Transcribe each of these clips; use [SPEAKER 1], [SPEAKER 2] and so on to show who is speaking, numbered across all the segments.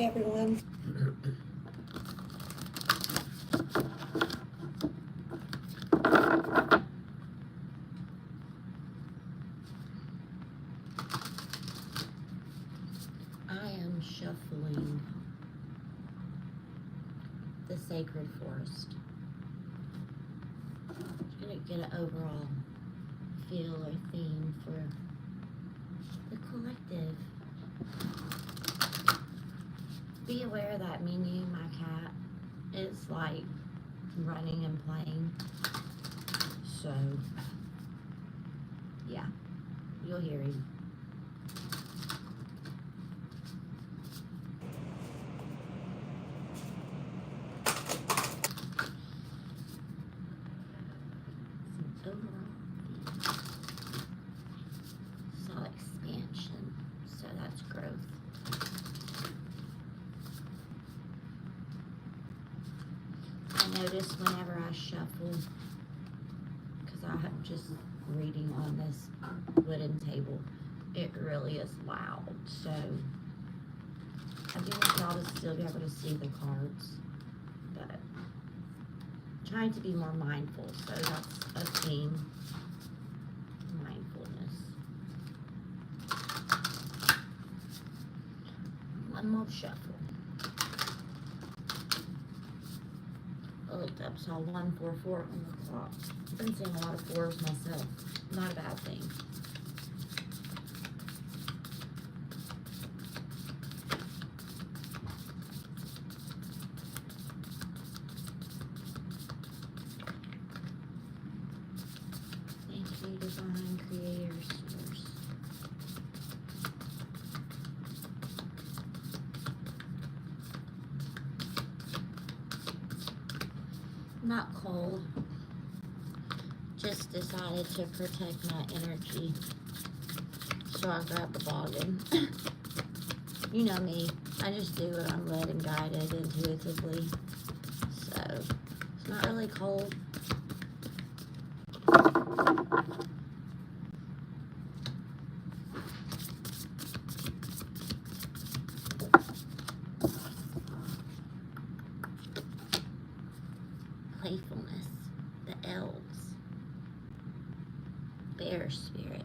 [SPEAKER 1] everyone. I am shuffling the sacred forest. I'm going to get an overall feel or theme for the collective. Be aware that Minu, my cat, is like running and playing. So, yeah, you'll hear him. Some overall theme. Saw expansion, so that's growth. I notice whenever I shuffle, because I'm just reading on this wooden table, it really is loud. So I do want y'all to still be able to see the cards, but trying to be more mindful. So that's a theme, mindfulness. One more shuffle. I looked up, saw 144 on the clock. I've been seeing a lot of fours myself. Not a bad thing. Thank you, Divine Creator Source. Not cold, just decided to protect my energy, so I grabbed the boggin. You know me, I just do what I'm led and guided intuitively, so it's not really cold. Playfulness, the elves, bear spirit.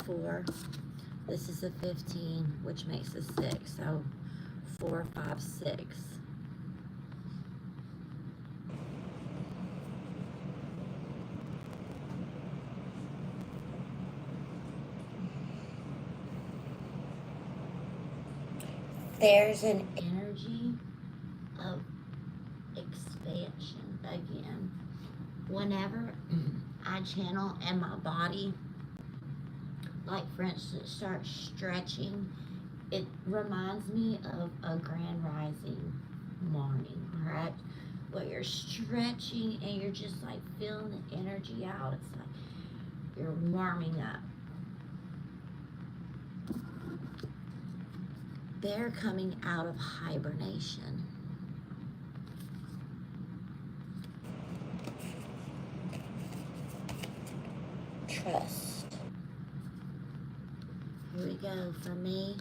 [SPEAKER 1] Four. This is a 15, which makes a 6. So 4, 5, 6. There's an energy of expansion again. Whenever I channel and my body, like for instance, starts stretching, it reminds me of a grand rising morning, right? Where you're stretching and you're just like feeling the energy out. It's like you're warming up. They're coming out of hibernation. Trust. Here we go. For me,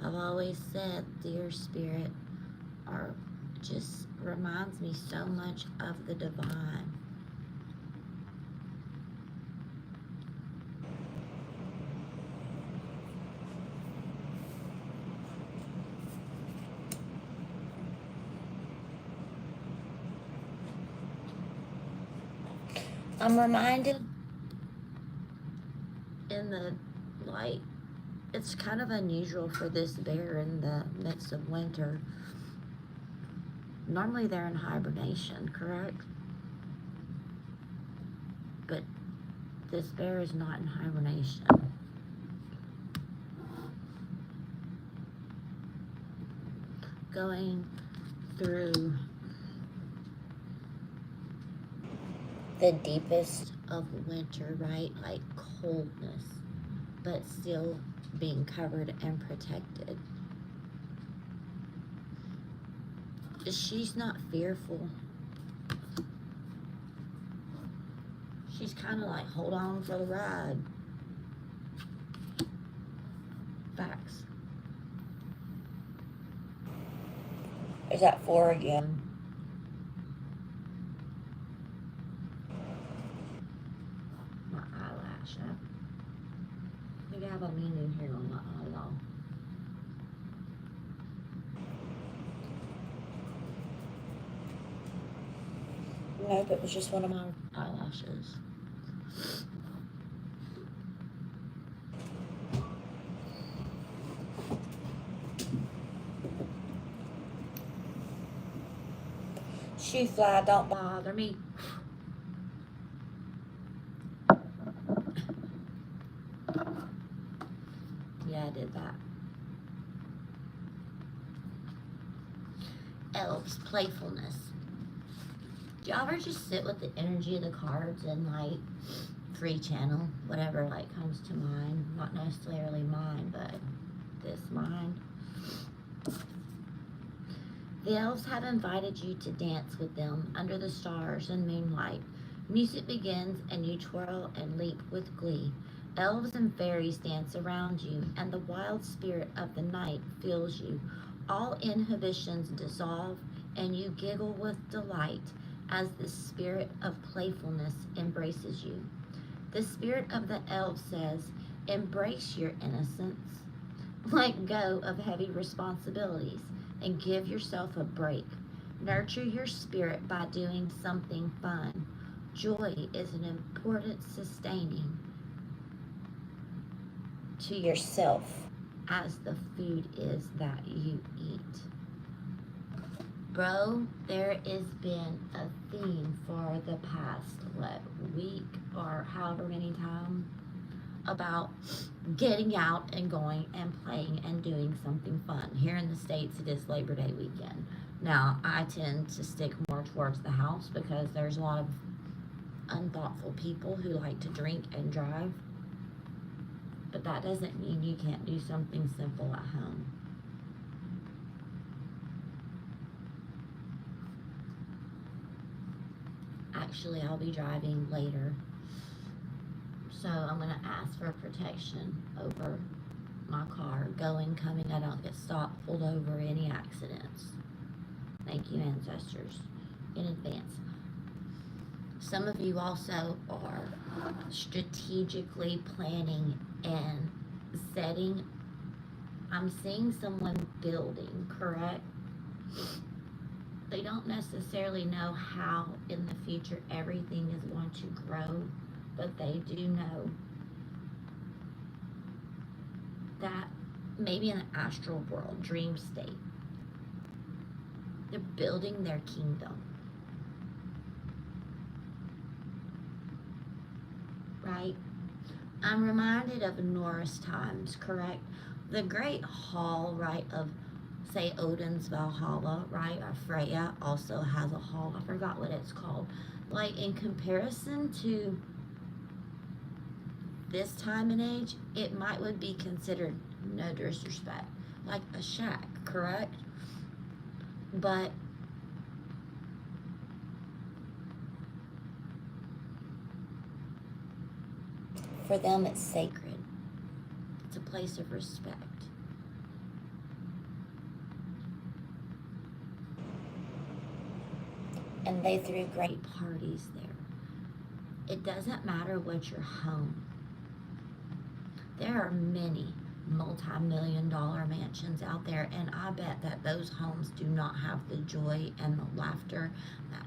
[SPEAKER 1] I've always said dear spirit just reminds me so much of the divine. I'm reminded in the light, it's kind of unusual for this bear in the midst of winter. Normally they're in hibernation, correct? But this bear is not in hibernation. Going through the deepest of winter, right? Like coldness, but still being covered and protected. She's not fearful. She's kind of like, hold on for the ride. Facts. Is that 4 again? My eyelash. I think I have a meaning here on my eyelash. Nope, it was just one of my eyelashes. Shoe fly, don't bother me. Yeah, I did that. Elves, playfulness. Do y'all ever just sit with the energy of the cards and like free channel whatever like comes to mind? Not necessarily mine, but this mind. The elves have invited you to dance with them under the stars and moonlight. Music begins and you twirl and leap with glee. Elves and fairies dance around you, and the wild spirit of the night fills you. All inhibitions dissolve, and you giggle with delight as the spirit of playfulness embraces you. The spirit of the elves says, embrace your innocence. Let go of heavy responsibilities and give yourself a break. Nurture your spirit by doing something fun. Joy is an important sustaining to yourself as the food is that you eat. Bro, there has been a theme for the past, week or however many times about getting out and going and playing and doing something fun. Here in the States, it is Labor Day weekend. Now, I tend to stick more towards the house because there's a lot of unthoughtful people who like to drink and drive. But that doesn't mean you can't do something simple at home. Actually, I'll be driving later. So I'm going to ask for protection over my car. Going, coming, I don't get stopped, pulled over, any accidents. Thank you, ancestors, in advance. Some of you also are strategically planning and setting. I'm seeing someone building, correct? They don't necessarily know how in the future everything is going to grow, but they do know that maybe in the astral world, dream state, they're building their kingdom. Right? I'm reminded of Norse times, correct? The great hall, right, of, say, Odin's Valhalla, right, or Freya also has a hall. I forgot what it's called. Like, in comparison to this time and age, it would be considered, no disrespect, like a shack, correct? But for them, it's sacred. It's a place of respect. And they threw great parties there. It doesn't matter what your home. There are many multi-million-dollar mansions out there, and I bet that those homes do not have the joy and the laughter that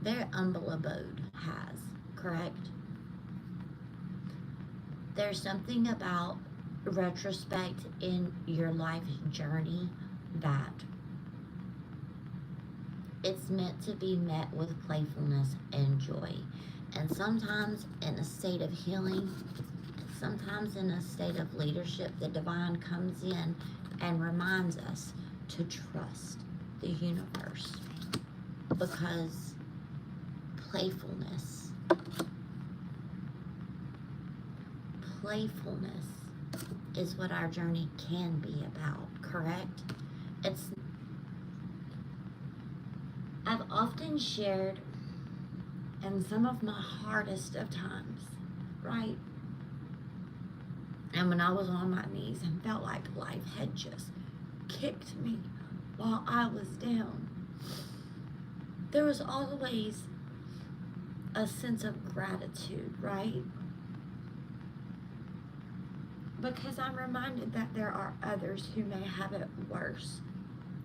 [SPEAKER 1] their humble abode has, correct? There's something about retrospect in your life journey that it's meant to be met with playfulness and joy. And sometimes in a state of healing, sometimes in a state of leadership, the divine comes in and reminds us to trust the universe, because playfulness is what our journey can be about, correct? I've often shared and some of my hardest of times, right? And when I was on my knees and felt like life had just kicked me while I was down, there was always a sense of gratitude, right? Because I'm reminded that there are others who may have it worse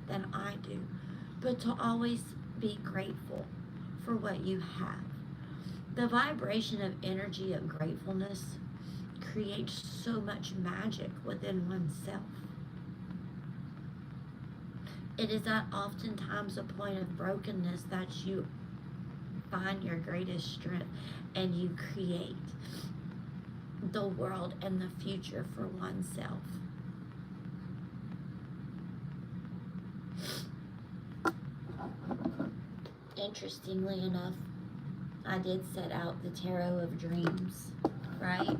[SPEAKER 1] than I do, but to always be grateful for what you have. The vibration of energy of gratefulness creates so much magic within oneself. It is at oftentimes a point of brokenness that you find your greatest strength and you create the world and the future for oneself. Interestingly enough, I did set out the Tarot of Dreams, right?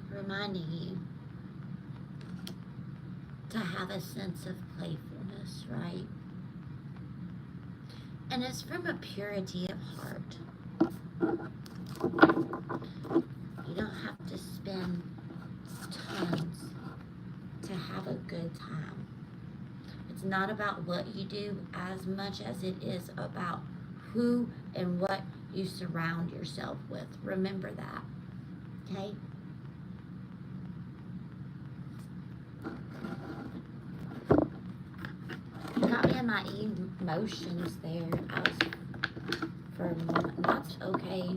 [SPEAKER 1] Reminding you to have a sense of playfulness, right? And it's from a purity of heart. You don't have to spend tons to have a good time. It's not about what you do as much as it is about who and what you surround yourself with. Remember that, okay? Got me in my emotions there. I was for a moment. That's okay.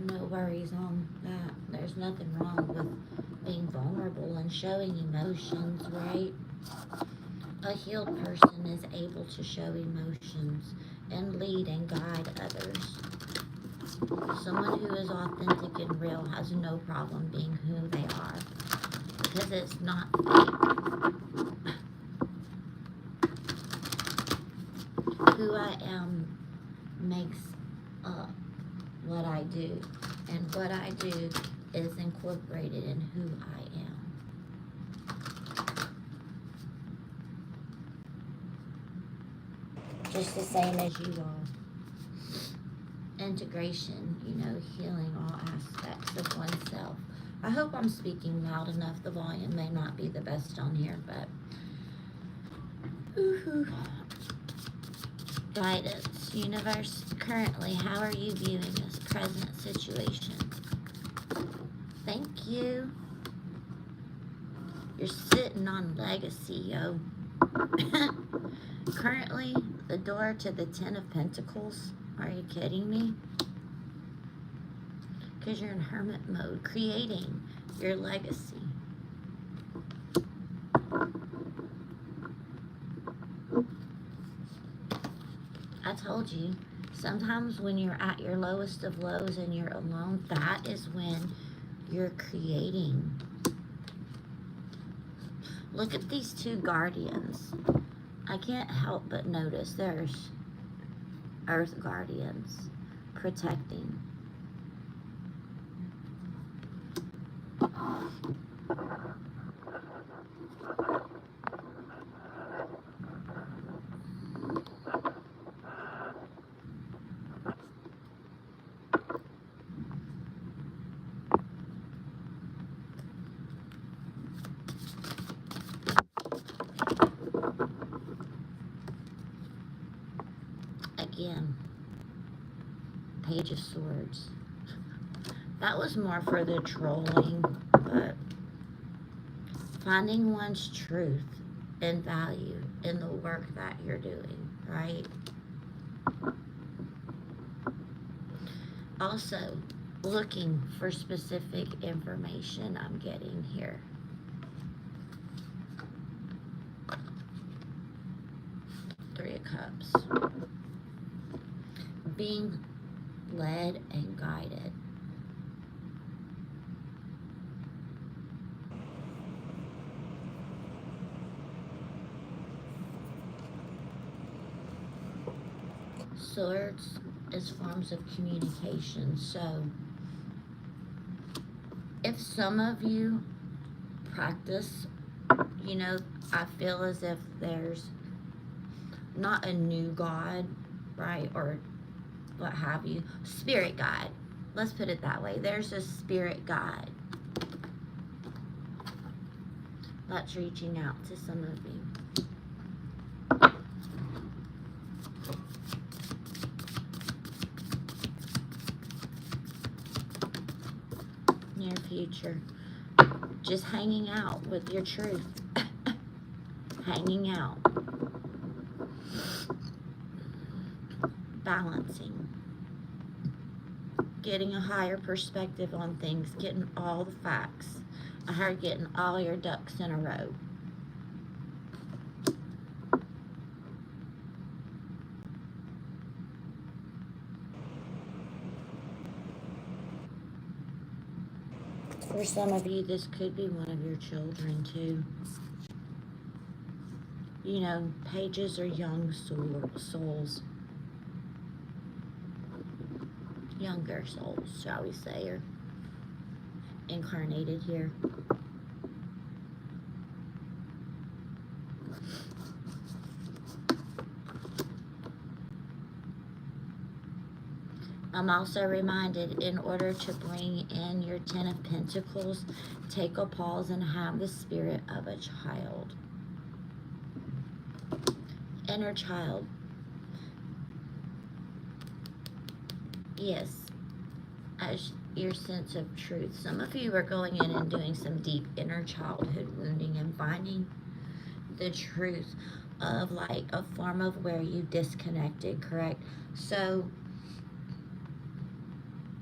[SPEAKER 1] No worries on that. There's nothing wrong with being vulnerable and showing emotions, right? A healed person is able to show emotions and lead and guide others. Someone who is authentic and real has no problem being who they are because it's not fake. Who I am makes up what I do, and what I do is incorporated in who I am. Just the same as you are. Integration, healing all aspects of oneself. I hope I'm speaking loud enough. The volume may not be the best on here, but guidance, universe, currently, how are you viewing this present situation? Thank you. You're sitting on legacy, yo. Currently, the door to the Ten of Pentacles. Are you kidding me? Because you're in hermit mode, creating your legacy. I told you, sometimes when you're at your lowest of lows and you're alone, that is when you're creating. Look at these two guardians. I can't help but notice there's earth guardians protecting. Again, Page of Swords. That was more for the trolling, but finding one's truth and value in the work that you're doing, right? Also, looking for specific information I'm getting here. Three of Cups. Being led and guided. Swords, is forms of communication. So if some of you practice, you know, I feel as if there's not a new God, right, or what have you, spirit guide. Let's put it that way. There's a spirit guide that's reaching out to some of you. Near future. Just hanging out with your truth. Hanging out. Balancing. Getting a higher perspective on things. Getting all the facts. I heard getting all your ducks in a row. For some of you, this could be one of your children too. You know, pages are young souls. Younger souls, shall we say, are incarnated here. I'm also reminded, in order to bring in your Ten of Pentacles, take a pause and have the spirit of a child. Inner child. Yes, as your sense of truth. Some of you are going in and doing some deep inner childhood wounding and finding the truth of like a form of where you disconnected, correct? So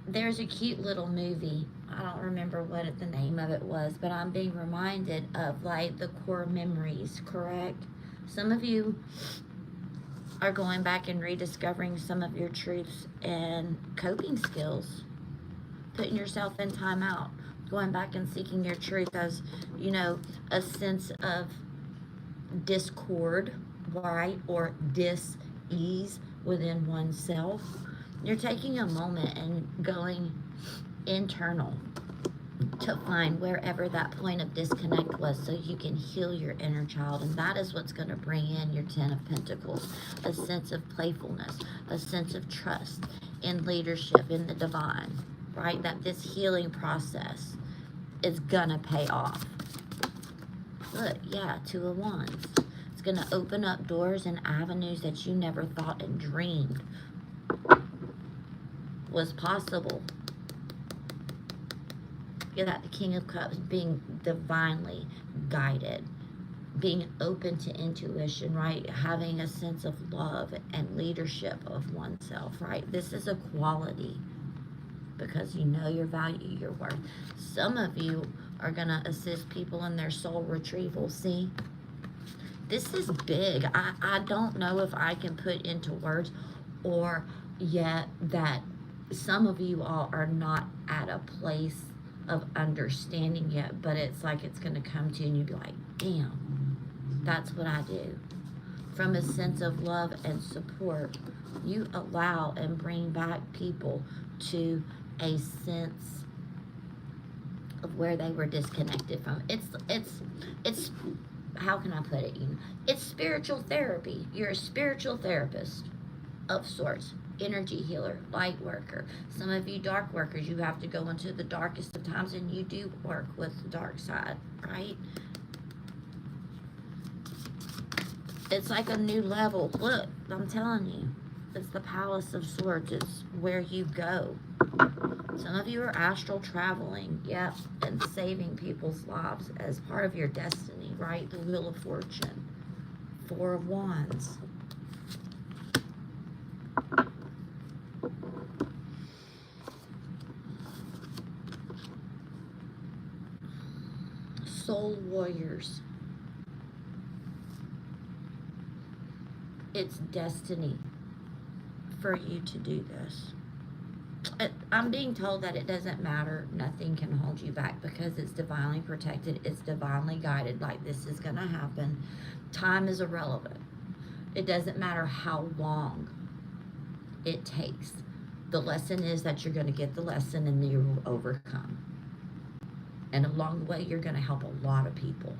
[SPEAKER 1] there's a cute little movie. I don't remember what the name of it was, but I'm being reminded of like the core memories, correct? Some of you are going back and rediscovering some of your truths and coping skills, putting yourself in timeout, going back and seeking your truth as, you know, a sense of discord, right, or dis-ease within oneself. You're taking a moment and going internal to find wherever that point of disconnect was so you can heal your inner child. And that is what's going to bring in your Ten of Pentacles. A sense of playfulness, a sense of trust in leadership, in the divine, right? That this healing process is going to pay off. Look, yeah, Two of Wands. It's going to open up doors and avenues that you never thought and dreamed was possible. You're that the King of Cups, being divinely guided, being open to intuition, right? Having a sense of love and leadership of oneself, right? This is a quality because you know your value, your worth. Some of you are going to assist people in their soul retrieval. See, this is big. I don't know if I can put into words or yet that some of you all are not at a place of understanding yet, but it's like it's going to come to you and you'd be like, damn, that's what I do. From a sense of love and support, you allow and bring back people to a sense of where they were disconnected from. It's how can I put it? It's spiritual therapy. You're a spiritual therapist of sorts. Energy healer, light worker. Some of you dark workers, you have to go into the darkest of times and you do work with the dark side, right? It's like a new level. Look, I'm telling you, it's the Palace of Swords. It's where you go. Some of you are astral traveling, yep, and saving people's lives as part of your destiny, right? The Wheel of Fortune. Four of Wands. Soul warriors. It's destiny for you to do this. I'm being told that it doesn't matter. Nothing can hold you back because it's divinely protected. It's divinely guided. Like, this is going to happen. Time is irrelevant. It doesn't matter how long it takes. The lesson is that you're going to get the lesson and you will overcome. And along the way, you're going to help a lot of people.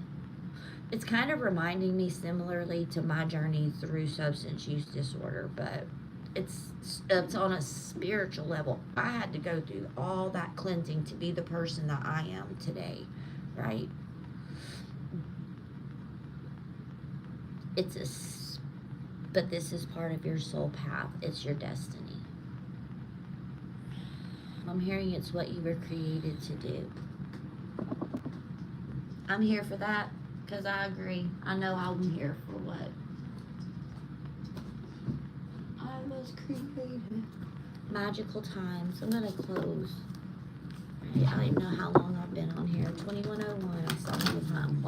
[SPEAKER 1] It's kind of reminding me similarly to my journey through substance use disorder, but it's on a spiritual level. I had to go through all that cleansing to be the person that I am today, right? But this is part of your soul path. It's your destiny. I'm hearing it's what you were created to do. I'm here for that because I agree. I know I'm here for what I was created. Magical times. I'm gonna close. I don't even know how long I've been on here. 21:01. I still have time.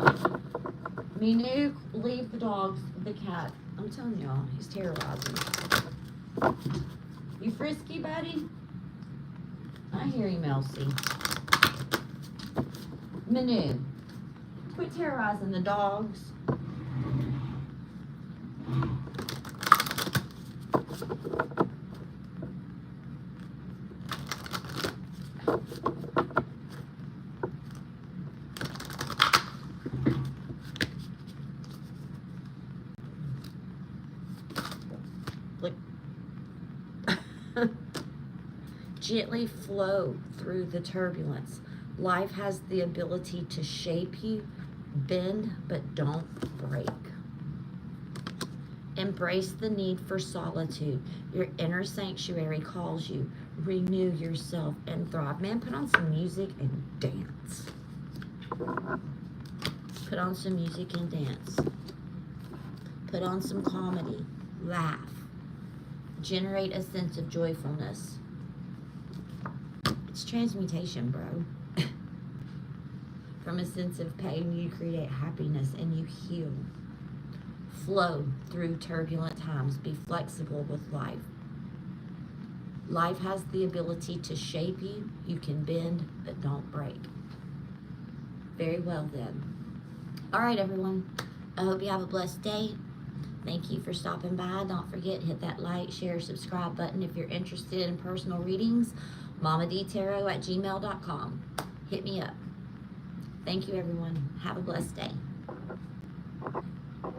[SPEAKER 1] Minu, leave the dogs, the cat. I'm telling y'all, he's terrorizing. You frisky, buddy? I hear him, Elsie. Manu, quit terrorizing the dogs. Look. Gently flow through the turbulence. Life has the ability to shape you, bend, but don't break. Embrace the need for solitude. Your inner sanctuary calls you. Renew yourself and thrive. Man, put on some music and dance. Put on some music and dance. Put on some comedy. Laugh. Generate a sense of joyfulness. It's transmutation, bro. From a sense of pain, you create happiness and you heal. Flow through turbulent times. Be flexible with life. Life has the ability to shape you. You can bend, but don't break. Very well then. All right, everyone. I hope you have a blessed day. Thank you for stopping by. Don't forget, hit that like, share, subscribe button if you're interested in personal readings. mamadtarot@gmail.com. Hit me up. Thank you, everyone. Have a blessed day.